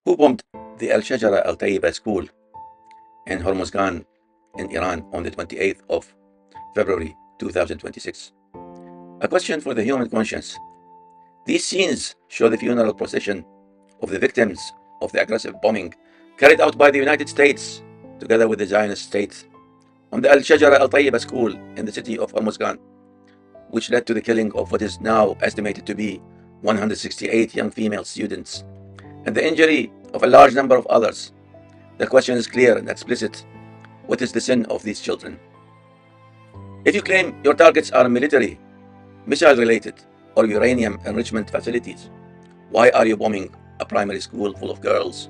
Who bombed the Al-Shajara Al-Tayyiba school in Hormozgan in Iran on the 28th of February 2026? A question for the human conscience. These scenes show the funeral procession of the victims of the aggressive bombing carried out by the United States together with the Zionist state on the Al-Shajara Al-Tayyiba school in the city of Hormozgan, which led to the killing of what is now estimated to be 168 young female students and the injury of a large number of others. The question is clear and explicit. What is the sin of these children? If you claim your targets are military, missile-related, or uranium enrichment facilities, why are you bombing a primary school full of girls?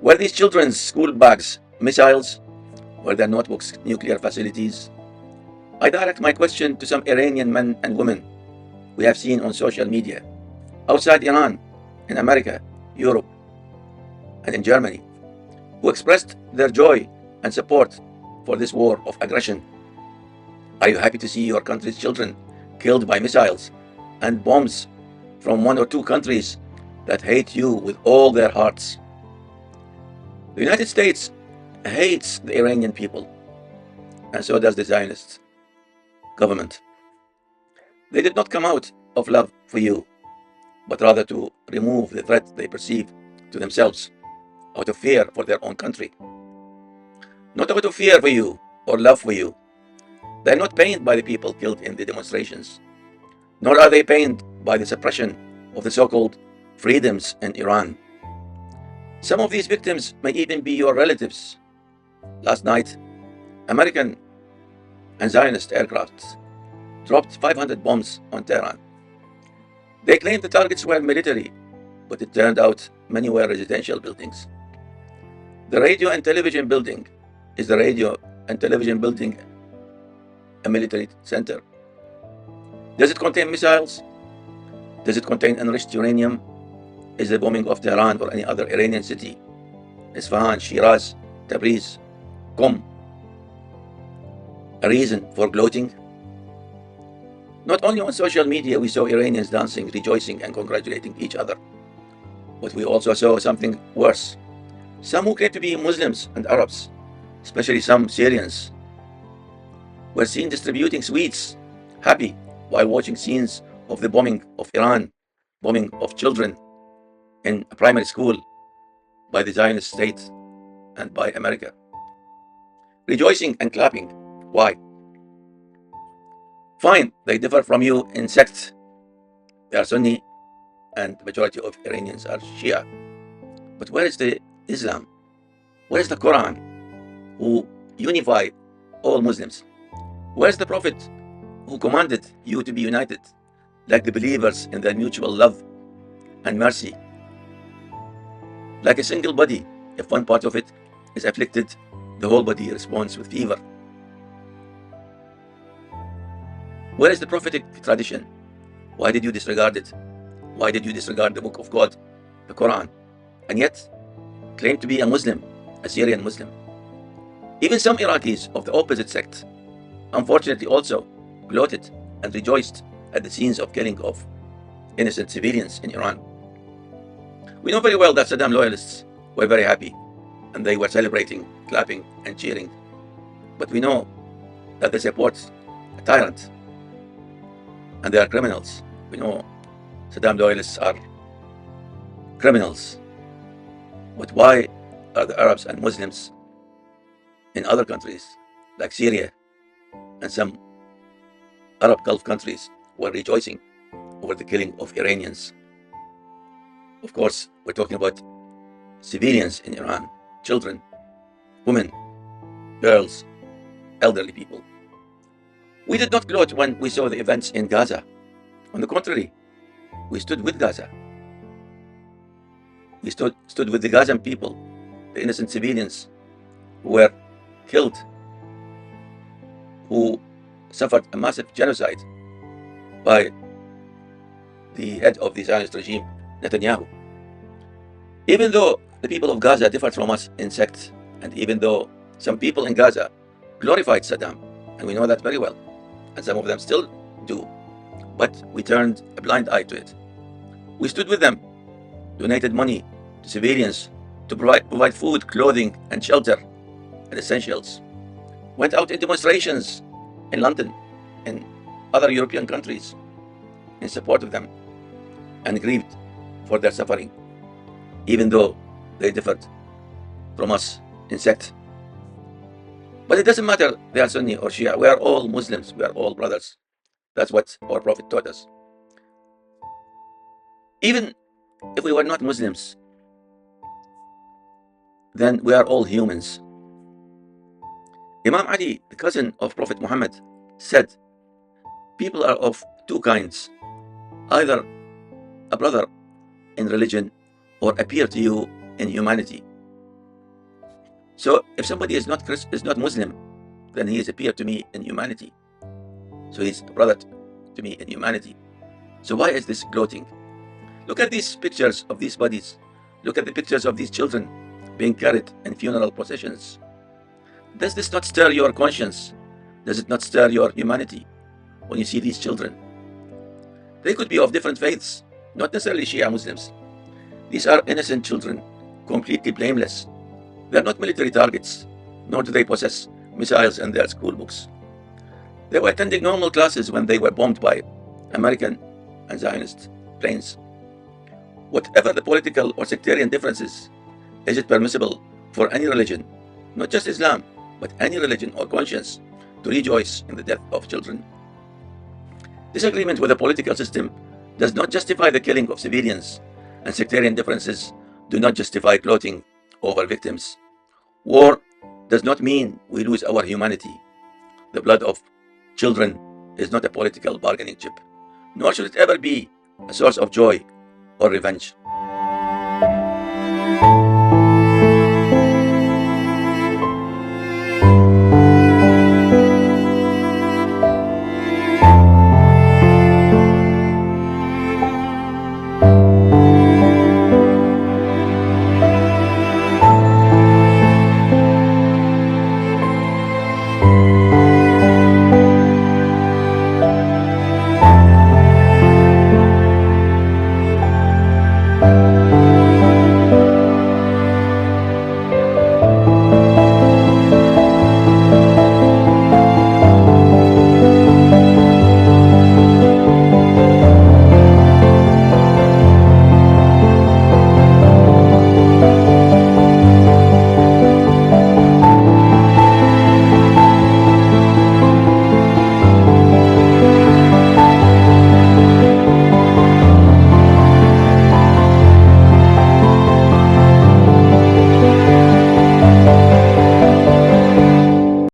Were these children's school bags missiles? Were their notebooks nuclear facilities? I direct my question to some Iranian men and women we have seen on social media, outside Iran, in America, Europe, and in Germany, who expressed their joy and support for this war of aggression. Are you happy to see your country's children killed by missiles and bombs from one or two countries that hate you with all their hearts? The United States hates the Iranian people, and so does the Zionist government. They did not come out of love for you, but rather to remove the threat they perceive to themselves out of fear for their own country. Not out of fear for you or love for you. They are not pained by the people killed in the demonstrations, nor are they pained by the suppression of the so-called freedoms in Iran. Some of these victims may even be your relatives. Last night, American and Zionist aircrafts dropped 500 bombs on Tehran. They claimed the targets were military, but it turned out many were residential buildings. The radio and television building, is the radio and television building a military center? Does it contain missiles? Does it contain enriched uranium? Is the bombing of Tehran or any other Iranian city, Isfahan, Shiraz, Tabriz, Qom, a reason for gloating? Not only on social media we saw Iranians dancing, rejoicing, and congratulating each other, but we also saw something worse. Some who claim to be Muslims and Arabs, especially some Syrians, were seen distributing sweets, happy, while watching scenes of the bombing of Iran, bombing of children in a primary school by the Zionist state and by America. Rejoicing and clapping. Why? Fine, they differ from you in sect. They are Sunni and the majority of Iranians are Shia. But where is the Islam? Where is the Quran, who unify all Muslims? Where is the Prophet who commanded you to be united like the believers in their mutual love and mercy? Like a single body, if one part of it is afflicted, the whole body responds with fever. Where is the prophetic tradition? Why did you disregard it? Why did you disregard the book of God, the Quran, and yet claim to be a Muslim, a Syrian Muslim? Even some Iraqis of the opposite sect, unfortunately, also gloated and rejoiced at the scenes of killing of innocent civilians in Iran. We know very well that Saddam loyalists were very happy and they were celebrating, clapping, and cheering. But we know that they support a tyrant and they are criminals. We know Saddam loyalists are criminals. But why are the Arabs and Muslims in other countries like Syria and some Arab Gulf countries were rejoicing over the killing of Iranians? Of course, we're talking about civilians in Iran, children, women, girls, elderly people. We did not gloat when we saw the events in Gaza. On the contrary, we stood with Gaza. We stood with the Gazan people, the innocent civilians who were killed, who suffered a massive genocide by the head of the Zionist regime, Netanyahu. Even though the people of Gaza differed from us in sect, and even though some people in Gaza glorified Saddam, and we know that very well, and some of them still do, but we turned a blind eye to it. We stood with them, donated money to civilians to provide food, clothing, and shelter and essentials. Went out in demonstrations in London and other European countries in support of them and grieved for their suffering, even though they differed from us in sect. But it doesn't matter they are Sunni or Shia. We are all Muslims. We are all brothers. That's what our Prophet taught us. Even if we were not Muslims, then we are all humans. Imam Ali, the cousin of Prophet Muhammad, said, people are of two kinds, either a brother in religion or appear to you in humanity. So if somebody is not Muslim, then he is appear to me in humanity. So he's a brother to me in humanity. So why is this gloating? Look at these pictures of these bodies. Look at the pictures of these children being carried in funeral processions. Does this not stir your conscience? Does it not stir your humanity when you see these children? They could be of different faiths, not necessarily Shia Muslims. These are innocent children, completely blameless. They are not military targets, nor do they possess missiles in their school books. They were attending normal classes when they were bombed by American and Zionist planes. Whatever the political or sectarian differences, is it permissible for any religion, not just Islam, but any religion or conscience, to rejoice in the death of children? Disagreement with the political system does not justify the killing of civilians, and sectarian differences do not justify gloating over victims. War does not mean we lose our humanity. The blood of children is not a political bargaining chip, nor should it ever be a source of joy or revenge.